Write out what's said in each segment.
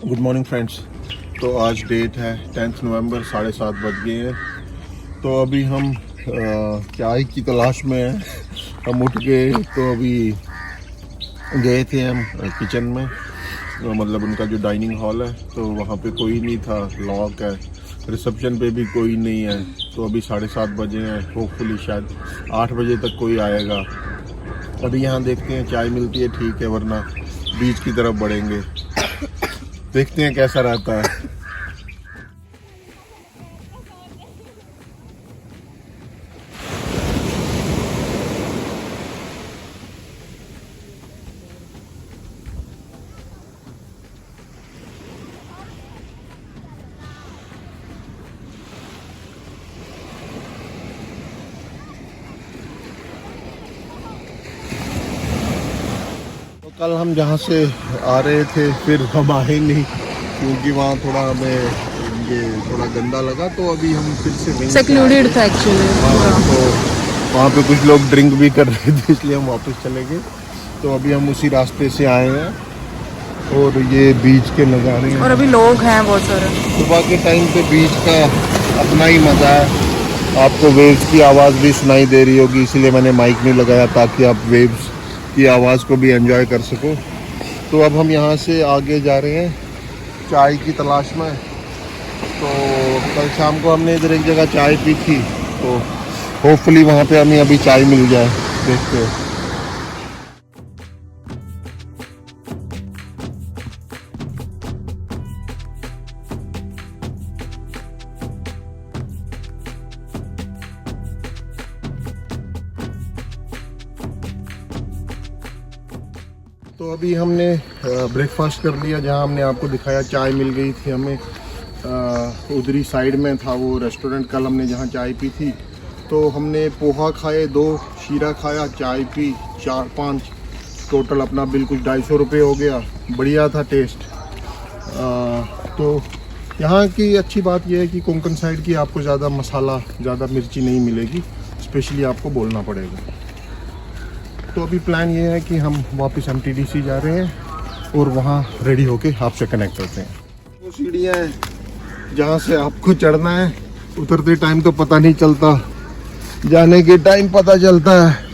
Good morning friends. तो आज date है 10 नवंबर, 7:30 बज गए हैं। तो अभी हम चाय की तलाश में हैं। हम उठ गए तो अभी गए थे हम किचन में, मतलब उनका जो डाइनिंग हॉल है तो वहाँ पे कोई नहीं था, लॉक है। रिसेप्शन पे भी कोई नहीं है। तो अभी 7:30 बजे हैं, होपफुली शायद 8 बजे तक कोई आएगा। अभी यहाँ देखते हैं, चाय मिलती है ठीक है, वरना बीच की तरफ बढ़ेंगे। देखते हैं कैसा रहता है। तो कल हम जहाँ से आ रहे थे फिर हम आए नहीं, क्योंकि वहाँ थोड़ा हमें ये थोड़ा गंदा लगा। तो अभी हम फिर से वहीं से आए सेक्लूडेड थे। था एक्चुअली हाँ, पूरा। तो वहाँ पे कुछ लोग ड्रिंक भी कर रहे थे, इसलिए हम वापस चले गए। तो अभी हम उसी रास्ते से आए हैं और ये बीच के नज़ारे हैं। और अभी लोग हैं बहुत सारे। सुबह के टाइम पे बीच का अपना ही मज़ा है। आपको वेव्स की आवाज़ भी सुनाई दे रही होगी, इसलिए मैंने माइक नहीं लगाया ताकि आप वेव्स की आवाज़ को भी एंजॉय कर सको। तो अब हम यहाँ से आगे जा रहे हैं चाय की तलाश में। तो कल शाम को हमने इधर एक जगह चाय पी थी, तो होपफुली वहाँ पे हमें अभी चाय मिल जाए। देखते हैं। तो अभी हमने ब्रेकफास्ट कर लिया। जहाँ हमने आपको दिखाया चाय मिल गई थी हमें, उधरी साइड में था वो रेस्टोरेंट कल हमने जहाँ चाय पी थी। तो हमने पोहा खाए, 2 शीरा खाया, चाय पी, 4-5 टोटल अपना बिल कुछ 250 रुपये हो गया। बढ़िया था टेस्ट। तो यहाँ की अच्छी बात यह है कि कोंकण साइड की आपको ज़्यादा मसाला, ज़्यादा मिर्ची नहीं मिलेगी, स्पेशली आपको बोलना पड़ेगा। तो अभी प्लान ये है कि हम वापस MTDC जा रहे हैं और वहाँ रेडी होके आपसे कनेक्ट करते हैं। वो सीढ़ियाँ हैं जहाँ से आपको चढ़ना है। उतरते टाइम तो पता नहीं चलता, जाने के टाइम पता चलता है।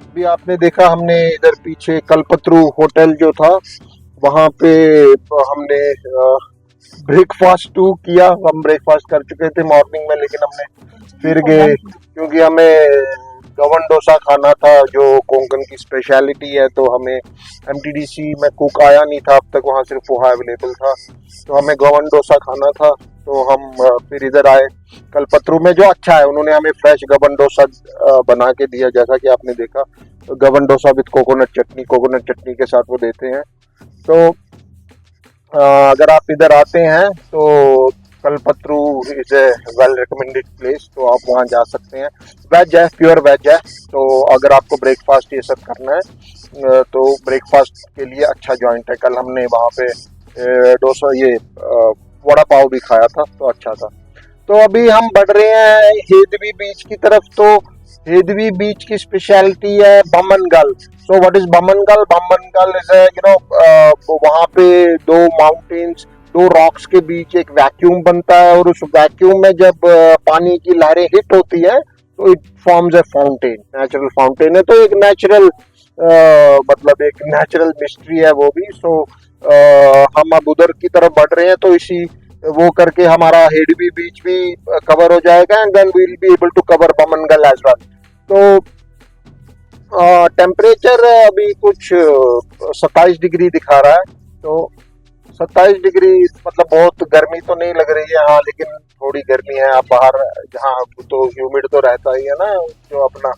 अभी आपने देखा हमने इधर पीछे कल्पतरू होटल जो था वहाँ पे हमने ब्रेकफास्ट टू किया। हम ब्रेकफास्ट कर चुके थे मॉर्निंग में, लेकिन हमने फिर गए क्योंकि हमें गवन डोसा खाना था जो कोंकण की स्पेशलिटी है। तो हमें MTDC में कुक आया नहीं था अब तक, वहाँ सिर्फ पोहा अवेलेबल था। तो हमें गवन डोसा खाना था, तो हम फिर इधर आए कल्पतरू में, जो अच्छा है। उन्होंने हमें फ्रेश गवन डोसा बना के दिया, जैसा कि आपने देखा। गवन डोसा विद कोकोनट चटनी के साथ वो देते हैं। तो अगर आप इधर आते हैं तो Kalpataru is a well recommended place, तो आप वहाँ जा सकते हैं। वेज है, प्योर वेज है। तो अगर आपको ब्रेकफास्ट ये सब करना है तो ब्रेकफास्ट के लिए अच्छा जॉइंट है। कल हमने वहाँ पे डोसा, ये वड़ा पाव भी खाया था, तो अच्छा था। तो अभी हम बढ़ रहे हैं हेदवी बीच की तरफ। तो हेदवी बीच की स्पेशलिटी है Bamnagal. So what is Bamnagal? Bamnagal is वहाँ पे 2 माउंटेन्स, 2 रॉक्स के बीच एक वैक्यूम बनता है, और उस वैक्यूम में जब पानी की लहरें हिट होती है तो it forms a fountain, natural fountain है। तो एक नेचुरल मतलब एक नेचुरल मिस्ट्री है वो भी। सो हम अब उधर की तरफ बढ़ रहे हैं, तो इसी वो करके हमारा हेडवी बीच भी कवर हो जाएगा, and then we will be able to cover Bamnagal as well. तो टेम्परेचर अभी कुछ 27 डिग्री दिखा रहा है। तो 27 डिग्री मतलब बहुत गर्मी तो नहीं लग रही है, हाँ, लेकिन थोड़ी गर्मी है। आप बाहर जहाँ तो ह्यूमिड तो रहता ही है ना, जो अपना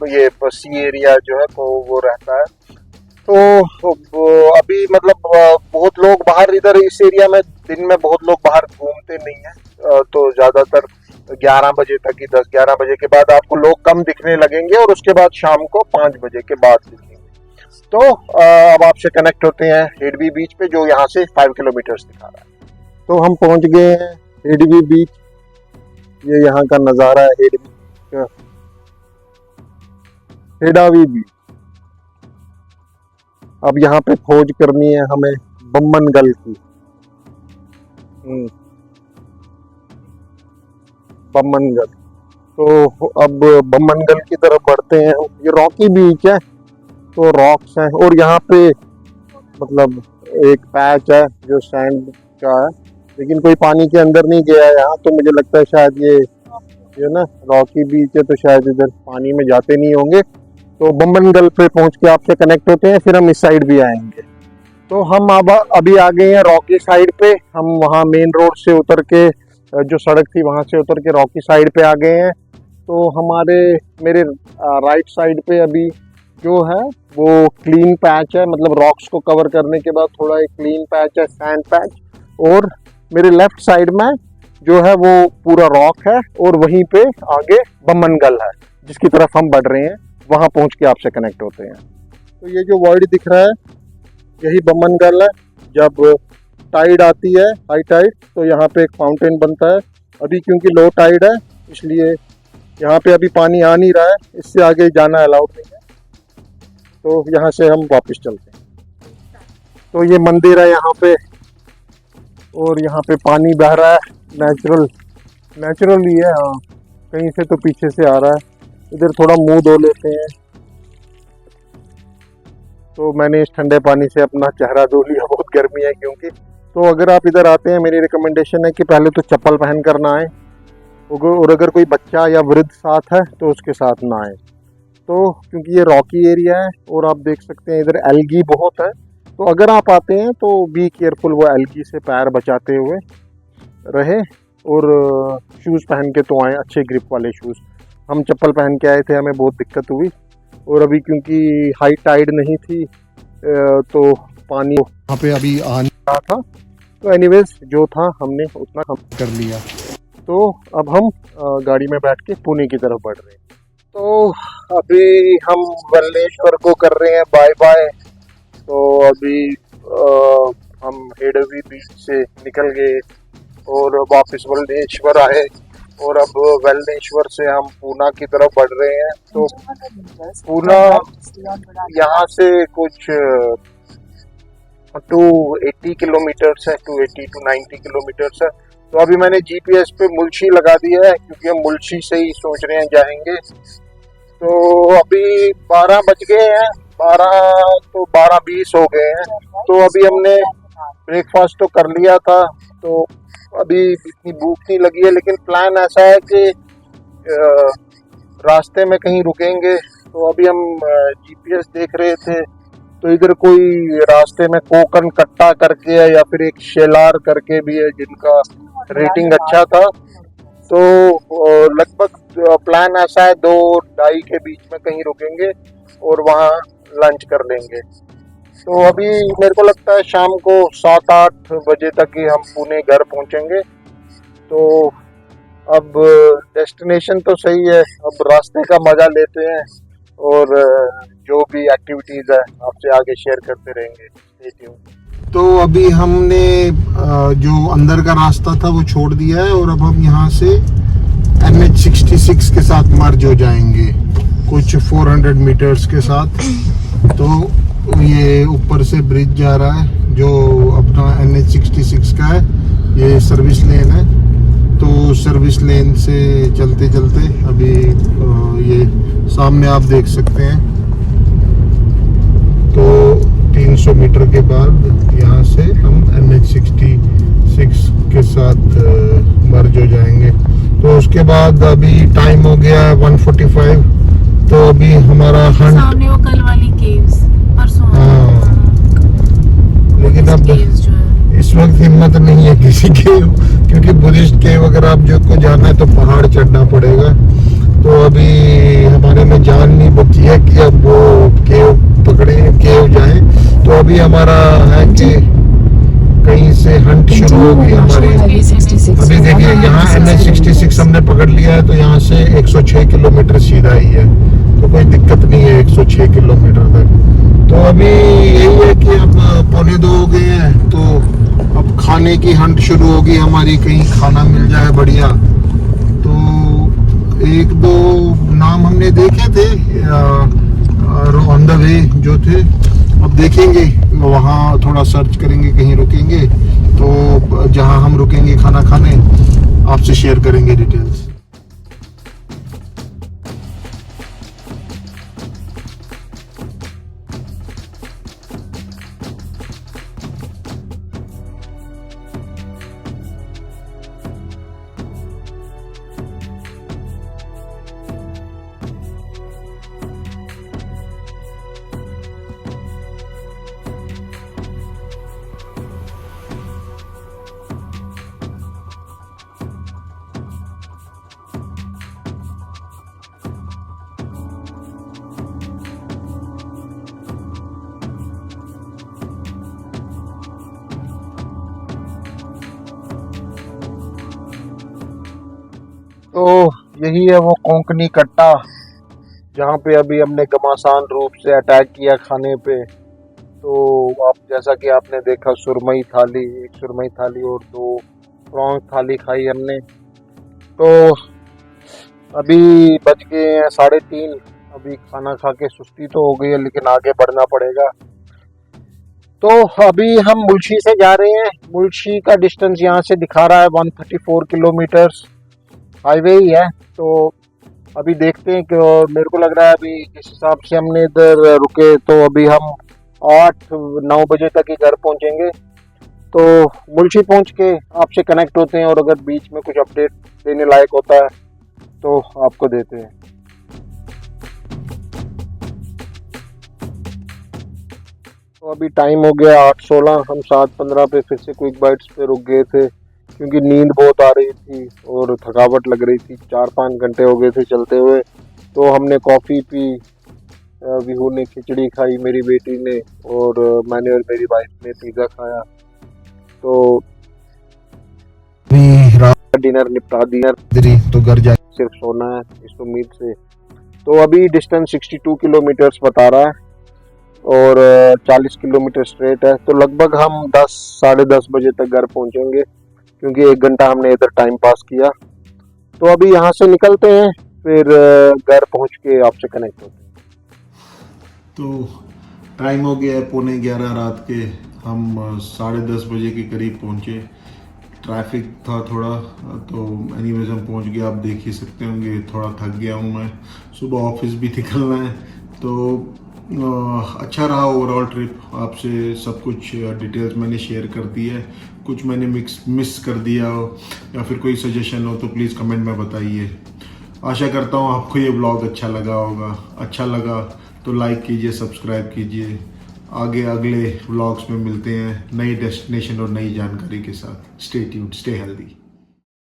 ये सी एरिया जो है तो वो रहता है। तो अभी मतलब बहुत लोग बाहर इधर इस एरिया में दिन में बहुत लोग बाहर घूमते नहीं है, तो ज़्यादातर 11 बजे तक ही, 10-11 बजे के बाद आपको लोग कम दिखने लगेंगे और उसके बाद शाम को 5 बजे के बाद दिखेंगे। तो अब आपसे कनेक्ट होते हैं हेडवी बीच पे, जो यहाँ से 5 किलोमीटर्स दिखा रहा है। तो हम पहुँच गए हैं हेडवी बीच। ये यहाँ का नज़ारा है हेडवी, हेडावी बीच। अब यहाँ पे खोज करनी है हमें बम्बनगल की। बम्बनगल, तो अब बम्बनगल की तरफ बढ़ते हैं। ये रॉकी बीच है, तो रॉक्स हैं और यहाँ पे मतलब एक पैच है जो सैंड का है, लेकिन कोई पानी के अंदर नहीं गया है यहाँ। तो मुझे लगता है शायद ये ना रॉकी बीच है, तो शायद इधर पानी में जाते नहीं होंगे। तो बम्बनगल पे पहुंच के आपसे कनेक्ट होते हैं, फिर हम इस साइड भी आएंगे। तो हम अब अभी आ गए हैं रॉकी साइड पे। हम वहाँ मेन रोड से उतर के, जो सड़क थी वहाँ से उतर के रॉकी साइड पे आ गए हैं। तो मेरे राइट साइड पे अभी जो है वो क्लीन पैच है, मतलब रॉक्स को कवर करने के बाद थोड़ा एक क्लीन पैच है, सैंड पैच। और मेरे लेफ्ट साइड में जो है वो पूरा रॉक है, और वहीं पे आगे बम्बनगल है जिसकी तरफ हम बढ़ रहे हैं। वहाँ पहुँच के आपसे कनेक्ट होते हैं। तो ये जो वर्ड दिख रहा है यही बम्बनगल है। जब टाइड आती है, हाई टाइड, तो यहाँ पे एक फाउंटेन बनता है। अभी क्योंकि लो टाइड है इसलिए यहाँ पे अभी पानी आ नहीं रहा है, इससे आगे जाना अलाउड नहीं है। तो यहाँ से हम वापस चलते हैं। तो ये मंदिर है यहाँ पे, और यहाँ पे पानी बह रहा है, नेचुरली है। हाँ, कहीं से तो पीछे से आ रहा है। इधर थोड़ा मुंह धो लेते हैं। तो मैंने इस ठंडे पानी से अपना चेहरा धो लिया, बहुत गर्मी है क्योंकि। तो अगर आप इधर आते हैं, मेरी रिकमेंडेशन है कि पहले तो चप्पल पहन कर ना आए, और अगर कोई बच्चा या वृद्ध साथ है तो उसके साथ ना आए। तो क्योंकि ये रॉकी एरिया है और आप देख सकते हैं इधर एल्गी बहुत है। तो अगर आप आते हैं तो बी केयरफुल, वो एल्गी से पैर बचाते हुए रहे, और शूज़ पहन के तो आए, अच्छे ग्रिप वाले शूज़। हम चप्पल पहन के आए थे, हमें बहुत दिक्कत हुई। और अभी क्योंकि हाई टाइड नहीं थी तो पानी वहाँ पे अभी आ नहीं रहा था। तो एनीवेज जो था हमने उतना कम कर लिया। तो अब हम गाड़ी में बैठ के पुणे की तरफ बढ़ रहे हैं। तो अभी हम वल्लेश्वर को कर रहे हैं बाय बाय। तो अभी हम हेडवी बीच से निकल गए और वापस वल्लेश्वर आए, और अब वल्लेश्वर से हम पूना की तरफ बढ़ रहे हैं। तो पूना यहाँ से कुछ 280 किलोमीटर्स है, 280 to 90 किलोमीटर्स है। तो अभी मैंने जीपीएस पे मुल्शी लगा दिया है, क्योंकि हम मुल्शी से ही सोच रहे हैं जाएंगे। तो अभी 12 बज गए हैं, 12:20 हो गए हैं। तो अभी हमने ब्रेकफास्ट तो कर लिया था, तो अभी इतनी भूख नहीं लगी है। लेकिन प्लान ऐसा है कि रास्ते में कहीं रुकेंगे। तो अभी हम जीपीएस देख रहे थे, तो इधर कोई रास्ते में कोकन कट्टा करके है, या फिर एक शेलार करके भी है जिनका रेटिंग अच्छा था। तो लगभग प्लान ऐसा है 2-2:30 के बीच में कहीं रुकेंगे और वहाँ लंच कर लेंगे। तो अभी मेरे को लगता है शाम को 7-8 बजे तक ही हम पुणे घर पहुँचेंगे। तो अब डेस्टिनेशन तो सही है, अब रास्ते का मज़ा लेते हैं, और जो भी एक्टिविटीज़ है आपसे आगे शेयर करते रहेंगे। तो अभी हमने जो अंदर का रास्ता था वो छोड़ दिया है, और अब हम यहाँ से NH66 के साथ मर्ज हो जाएंगे कुछ 400 मीटर्स के साथ। तो ये ऊपर से ब्रिज जा रहा है जो अपना NH66 का है, ये सर्विस लेन है। तो सर्विस लेन से चलते चलते अभी ये सामने आप देख सकते हैं। तो 300 मीटर के बाद यहाँ से हम NH66 के साथ मर्ज हो जाएंगे। तो उसके बाद अभी टाइम हो गया 1:45। तो अभी हमारा हंट सामने वो कल वाली केव्स परसों। हाँ, लेकिन अब इस वक्त हिम्मत नहीं है किसी के, क्योंकि बुद्धिस्ट केव अगर आप जो को जाना है तो पहाड़ चढ़ना पड़ेगा। तो अभी हमारे में जान नहीं बची है कि अब वो केव पकड़े केव जाए। तो अभी हमारा है कि कहीं से हंट शुरू हो गई हमारी। अभी देखिए यहाँ NH66 हमने पकड़ लिया है, तो यहाँ से 106 किलोमीटर सीधा ही है, तो कोई दिक्कत नहीं है 106 किलोमीटर तक। तो अभी यही है कि अब 1:45 हो गए हैं, तो अब खाने की हंट शुरू होगी हमारी, कहीं खाना मिल जाए बढ़िया। तो एक दो नाम हमने देखे थे ऑन द वे जो थे, अब देखेंगे वहाँ थोड़ा सर्च करेंगे, कहीं रुकेंगे तो जहाँ हम रुकेंगे खाना खाने आपसे शेयर करेंगे डिटेल्स। तो यही है वो कोंकणी कट्टा, जहाँ पे अभी हमने घमासान रूप से अटैक किया खाने पे। तो आप जैसा कि आपने देखा, सुरमई थाली, एक सुरमई थाली और 2 प्रॉन्स थाली खाई हमने। तो अभी बज गए हैं 3:30, अभी खाना खा के सुस्ती तो हो गई है, लेकिन आगे बढ़ना पड़ेगा। तो अभी हम मुल्शी से जा रहे हैं। मुल्शी का डिस्टेंस यहाँ से दिखा रहा है 134 किलोमीटर्स, हाईवे ही है। तो अभी देखते हैं कि मेरे को लग रहा है अभी जिस हिसाब से हमने इधर रुके, तो अभी हम 8-9 बजे तक ही घर पहुंचेंगे। तो मुल्शी पहुंच के आपसे कनेक्ट होते हैं, और अगर बीच में कुछ अपडेट देने लायक होता है तो आपको देते हैं। तो अभी टाइम हो गया 8:16, हम 7:15 पे फिर से क्विक बाइट्स पे रुक गए थे, क्योंकि नींद बहुत आ रही थी और थकावट लग रही थी। 4-5 घंटे हो गए थे चलते हुए। तो हमने कॉफ़ी पी, विहू ने खिचड़ी खाई, मेरी बेटी ने, और मैंने और मेरी वाइफ ने पिज़्ज़ा खाया। तो रात का डिनर निपटा दिया, तो घर जाके सिर्फ सोना है इस उम्मीद से। तो अभी डिस्टेंस 62 किलोमीटर्स बता रहा है, और 40 किलोमीटर स्ट्रेट है। तो लगभग हम 10-10:30 बजे तक घर पहुंचेंगे, क्योंकि 1 घंटा हमने इधर टाइम पास किया। तो अभी यहाँ से निकलते हैं, फिर घर पहुँच के आपसे कनेक्ट होते हैं। तो टाइम हो गया है 11:15 रात के, हम 10:30 बजे के करीब पहुँचे। ट्रैफिक था थोड़ा, तो एनीवेज हम पहुँच गए। आप देख ही सकते होंगे, थोड़ा थक गया हूँ मैं, सुबह ऑफिस भी निकलना है। तो अच्छा रहा ओवरऑल ट्रिप। आपसे सब कुछ डिटेल्स मैंने शेयर कर दी है। कुछ मैंने मिस कर दिया हो या फिर कोई सजेशन हो तो प्लीज़ कमेंट में बताइए। आशा करता हूँ आपको ये व्लॉग अच्छा लगा होगा। अच्छा लगा तो लाइक कीजिए, सब्सक्राइब कीजिए। आगे अगले व्लॉग्स में मिलते हैं नई डेस्टिनेशन और नई जानकारी के साथ। Stay tuned, stay healthy.